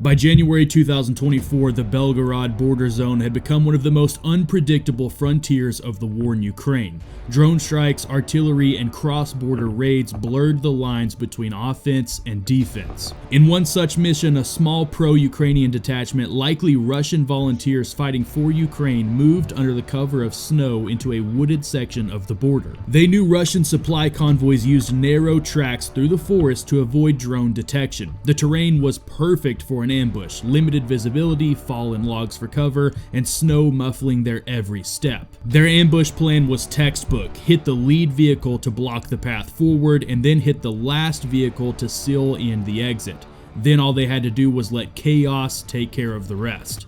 By January 2024, the Belgorod border zone had become one of the most unpredictable frontiers of the war in Ukraine. Drone strikes, artillery, and cross-border raids blurred the lines between offense and defense. In one such mission, a small pro-Ukrainian detachment, likely Russian volunteers fighting for Ukraine, moved under the cover of snow into a wooded section of the border. They knew Russian supply convoys used narrow tracks through the forest to avoid drone detection. The terrain was perfect for an ambush, limited visibility, fallen logs for cover, and snow muffling their every step. Their ambush plan was textbook: hit the lead vehicle to block the path forward, and then hit the last vehicle to seal in the exit. Then all they had to do was let chaos take care of the rest.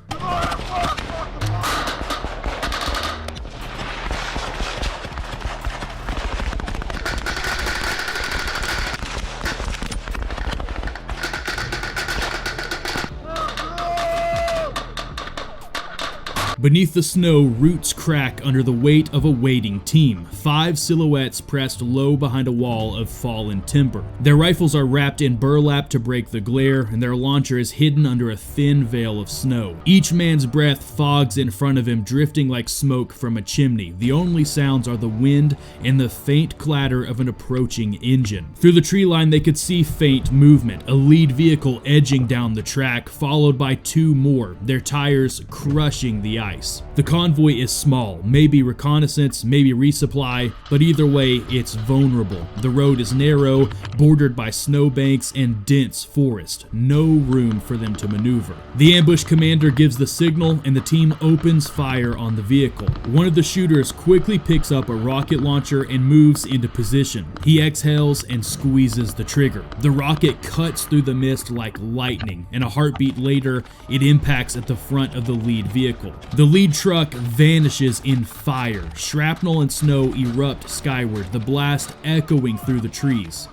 Beneath the snow, roots crack under the weight of a waiting team. 5 silhouettes pressed low behind a wall of fallen timber. Their rifles are wrapped in burlap to break the glare, and their launcher is hidden under a thin veil of snow. Each man's breath fogs in front of him, drifting like smoke from a chimney. The only sounds are the wind and the faint clatter of an approaching engine. Through the tree line, they could see faint movement, a lead vehicle edging down the track, followed by 2 more, their tires crushing the ice. The convoy is small, maybe reconnaissance, maybe resupply, but either way, it's vulnerable. The road is narrow, bordered by snowbanks and dense forest. No room for them to maneuver. The ambush commander gives the signal, and the team opens fire on the vehicle. One of the shooters quickly picks up a rocket launcher and moves into position. He exhales and squeezes the trigger. The rocket cuts through the mist like lightning, and a heartbeat later, it impacts at the front of the lead vehicle. The lead truck vanishes in fire. Shrapnel and snow erupt skyward, the blast echoing through the trees.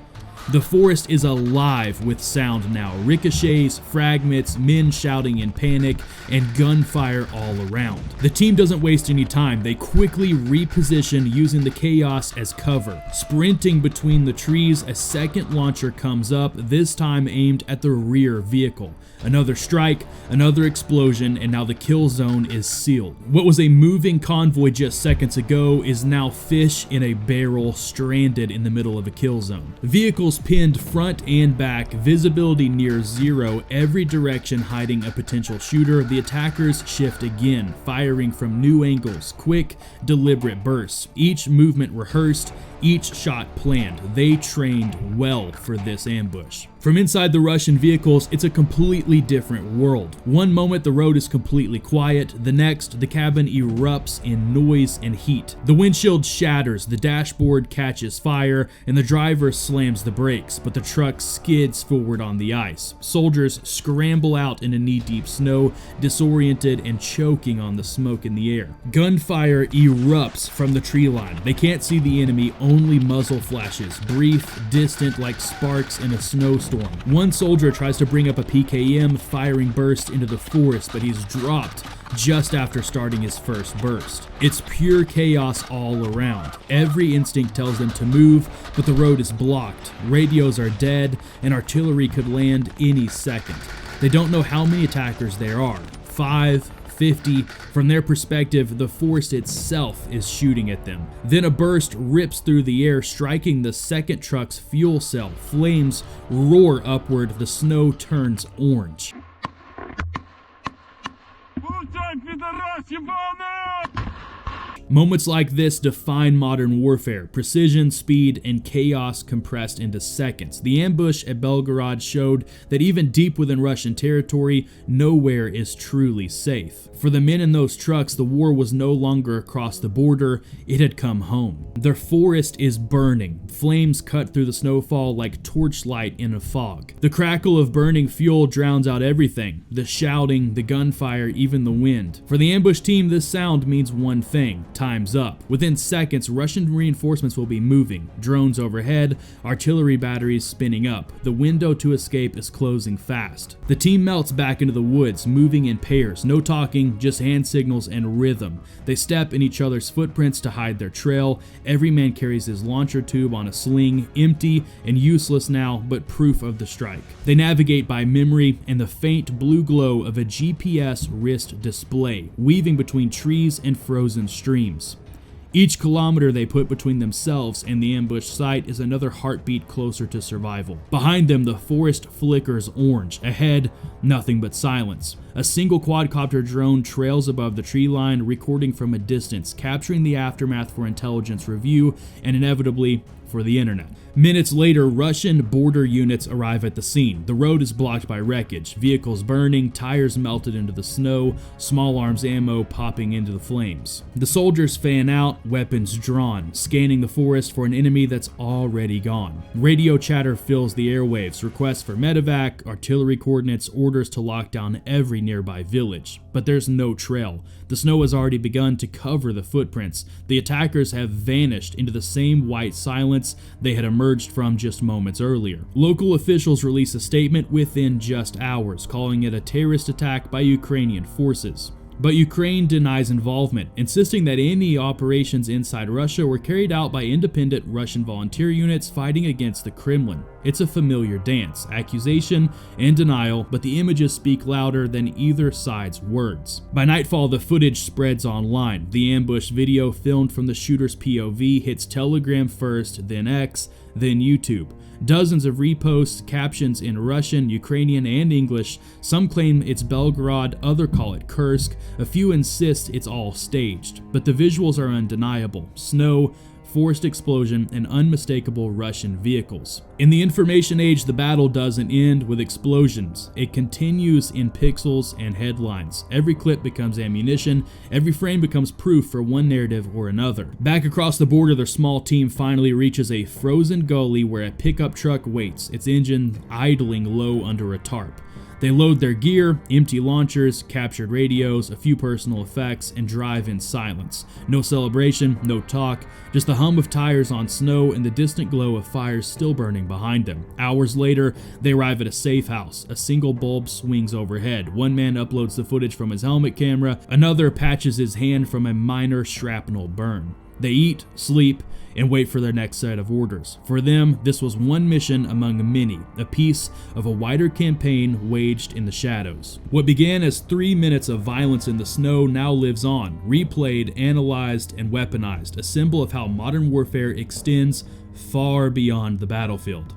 The forest is alive with sound now. Ricochets, fragments, men shouting in panic, and gunfire all around. The team doesn't waste any time. They quickly reposition using the chaos as cover. Sprinting between the trees, a second launcher comes up, this time aimed at the rear vehicle. Another strike, another explosion, and now the kill zone is sealed. What was a moving convoy just seconds ago is now fish in a barrel, stranded in the middle of a kill zone. Vehicles pinned front and back, visibility near zero, every direction hiding a potential shooter. The attackers shift again, firing from new angles, quick, deliberate bursts. Each movement rehearsed, each shot planned. They trained well for this ambush. From inside the Russian vehicles, it's a completely different world. One moment the road is completely quiet, the next the cabin erupts in noise and heat. The windshield shatters, the dashboard catches fire, and the driver slams the brakes, but the truck skids forward on the ice. Soldiers scramble out into knee-deep snow, disoriented and choking on the smoke in the air. Gunfire erupts from the tree line. They can't see the enemy, only muzzle flashes, brief, distant like sparks in a snowstorm. One soldier tries to bring up a PKM, firing burst into the forest, but he's dropped just after starting his first burst. It's pure chaos all around. Every instinct tells them to move, but the road is blocked. Radios are dead, and artillery could land any second. They don't know how many attackers there are. 5, 50. From their perspective, the forest itself is shooting at them. Then a burst rips through the air, striking the second truck's fuel cell. Flames roar upward. The snow turns orange. Moments like this define modern warfare: precision, speed, and chaos compressed into seconds. The ambush at Belgorod showed that even deep within Russian territory, nowhere is truly safe. For the men in those trucks, the war was no longer across the border, it had come home. Their forest is burning. Flames cut through the snowfall like torchlight in a fog. The crackle of burning fuel drowns out everything: the shouting, the gunfire, even the wind. For the ambush team, this sound means one thing: time's up. Within seconds, Russian reinforcements will be moving. Drones overhead, artillery batteries spinning up. The window to escape is closing fast. The team melts back into the woods, moving in pairs. No talking, just hand signals and rhythm. They step in each other's footprints to hide their trail. Every man carries his launcher tube on a sling, empty and useless now, but proof of the strike. They navigate by memory and the faint blue glow of a GPS wrist display, weaving between trees and frozen streams. Each kilometer they put between themselves and the ambush site is another heartbeat closer to survival. Behind them, the forest flickers orange. Ahead, nothing but silence. A single quadcopter drone trails above the tree line, recording from a distance, capturing the aftermath for intelligence review and inevitably for the internet. Minutes later, Russian border units arrive at the scene. The road is blocked by wreckage, vehicles burning, tires melted into the snow, small arms ammo popping into the flames. The soldiers fan out, weapons drawn, scanning the forest for an enemy that's already gone. Radio chatter fills the airwaves, requests for medevac, artillery coordinates, orders to lock down every nearby village. But there's no trail. The snow has already begun to cover the footprints. The attackers have vanished into the same white silence they had emerged from just moments earlier. Local officials release a statement within just hours, calling it a terrorist attack by Ukrainian forces. But Ukraine denies involvement, insisting that any operations inside Russia were carried out by independent Russian volunteer units fighting against the Kremlin. It's a familiar dance, accusation and denial, but the images speak louder than either side's words. By nightfall, the footage spreads online. The ambush video filmed from the shooter's POV hits Telegram first, then X, then YouTube. Dozens of reposts, captions in Russian, Ukrainian, and English. Some claim it's Belgorod, others call it Kursk. A few insist it's all staged. But the visuals are undeniable. Snow, forced explosion, and unmistakable Russian vehicles. In the information age, the battle doesn't end with explosions. It continues in pixels and headlines. Every clip becomes ammunition. Every frame becomes proof for one narrative or another. Back across the border, their small team finally reaches a frozen gully where a pickup truck waits, its engine idling low under a tarp. They load their gear, empty launchers, captured radios, a few personal effects, and drive in silence. No celebration, no talk, just the hum of tires on snow and the distant glow of fires still burning behind them. Hours later, they arrive at a safe house. A single bulb swings overhead. One man uploads the footage from his helmet camera, another patches his hand from a minor shrapnel burn. They eat, sleep, and wait for their next set of orders. For them, this was one mission among many, a piece of a wider campaign waged in the shadows. What began as 3 minutes of violence in the snow now lives on, replayed, analyzed, and weaponized, a symbol of how modern warfare extends far beyond the battlefield.